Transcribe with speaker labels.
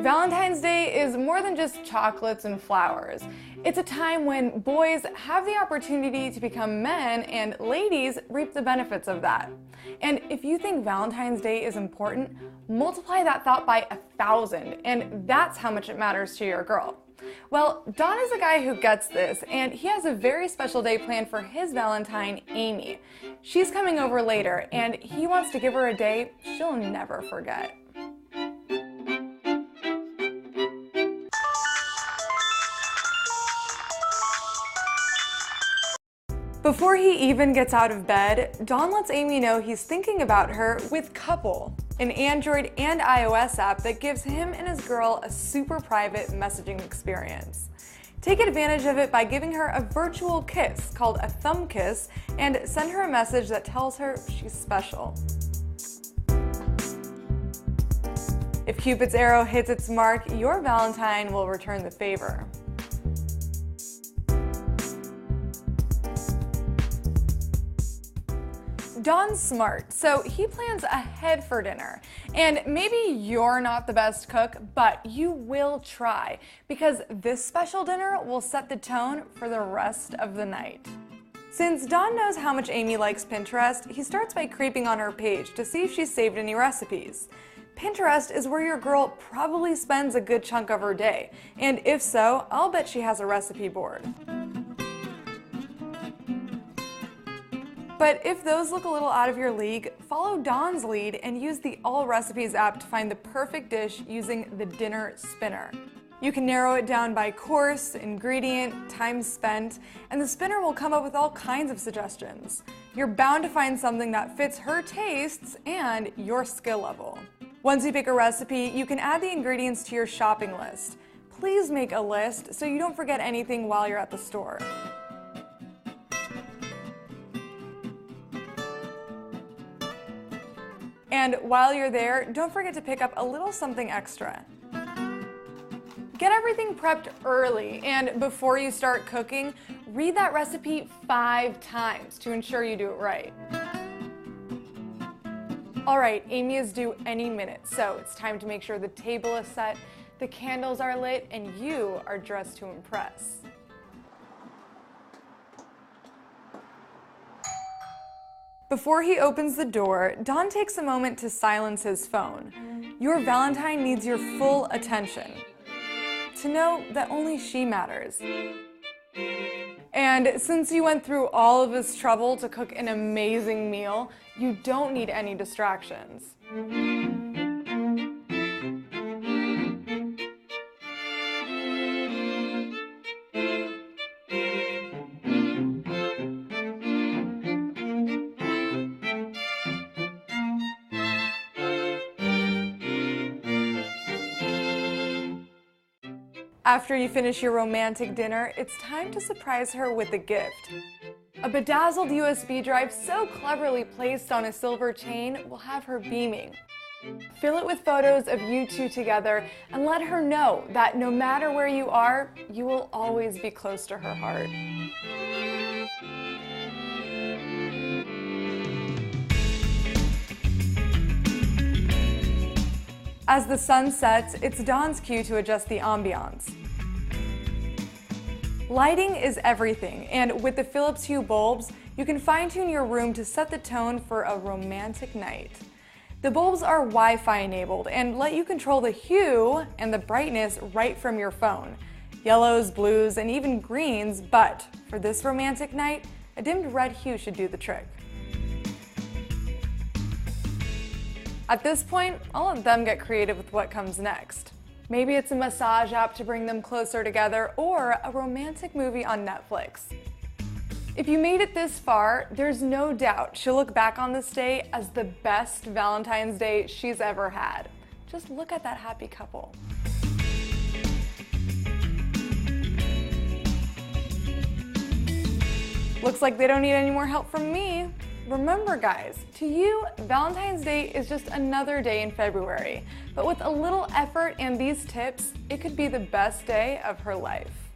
Speaker 1: Valentine's Day is more than just chocolates and flowers. It's a time when boys have the opportunity to become men and ladies reap the benefits of that. And if you think Valentine's Day is important, multiply that thought by 1,000, and that's how much it matters to your girl. Well, Don is a guy who gets this, and he has a very special day planned for his Valentine, Amy. She's coming over later, and he wants to give her a day she'll never forget. Before he even gets out of bed, Don lets Amy know he's thinking about her with Couple, an Android and iOS app that gives him and his girl a super private messaging experience. Take advantage of it by giving her a virtual kiss called a thumb kiss and send her a message that tells her she's special. If Cupid's arrow hits its mark, your Valentine will return the favor. Don's smart, so he plans ahead for dinner. And maybe you're not the best cook, but you will try, because this special dinner will set the tone for the rest of the night. Since Don knows how much Amy likes Pinterest, he starts by creeping on her page to see if she's saved any recipes. Pinterest is where your girl probably spends a good chunk of her day, and if so, I'll bet she has a recipe board. But if those look a little out of your league, follow Don's lead and use the All Recipes app to find the perfect dish using the dinner spinner. You can narrow it down by course, ingredient, time spent, and the spinner will come up with all kinds of suggestions. You're bound to find something that fits her tastes and your skill level. Once you pick a recipe, you can add the ingredients to your shopping list. Please make a list so you don't forget anything while you're at the store. And while you're there, don't forget to pick up a little something extra. Get everything prepped early, and before you start cooking, read that recipe 5 times to ensure you do it right. All right, Amy is due any minute, so it's time to make sure the table is set, the candles are lit, and you are dressed to impress. Before he opens the door, Don takes a moment to silence his phone. Your Valentine needs your full attention. To know that only she matters. And since you went through all of this trouble to cook an amazing meal, you don't need any distractions. After you finish your romantic dinner, it's time to surprise her with a gift. A bedazzled USB drive so cleverly placed on a silver chain will have her beaming. Fill it with photos of you two together and let her know that no matter where you are, you will always be close to her heart. As the sun sets, it's Don's cue to adjust the ambiance. Lighting is everything, and with the Philips Hue bulbs, you can fine-tune your room to set the tone for a romantic night. The bulbs are Wi-Fi enabled and let you control the hue and the brightness right from your phone. Yellows, blues, and even greens, but for this romantic night, a dimmed red hue should do the trick. At this point, I'll let them get creative with what comes next. Maybe it's a massage app to bring them closer together or a romantic movie on Netflix. If you made it this far, there's no doubt she'll look back on this day as the best Valentine's Day she's ever had. Just look at that happy couple. Looks like they don't need any more help from me. Remember guys, to you, Valentine's Day is just another day in February, but with a little effort and these tips, it could be the best day of her life.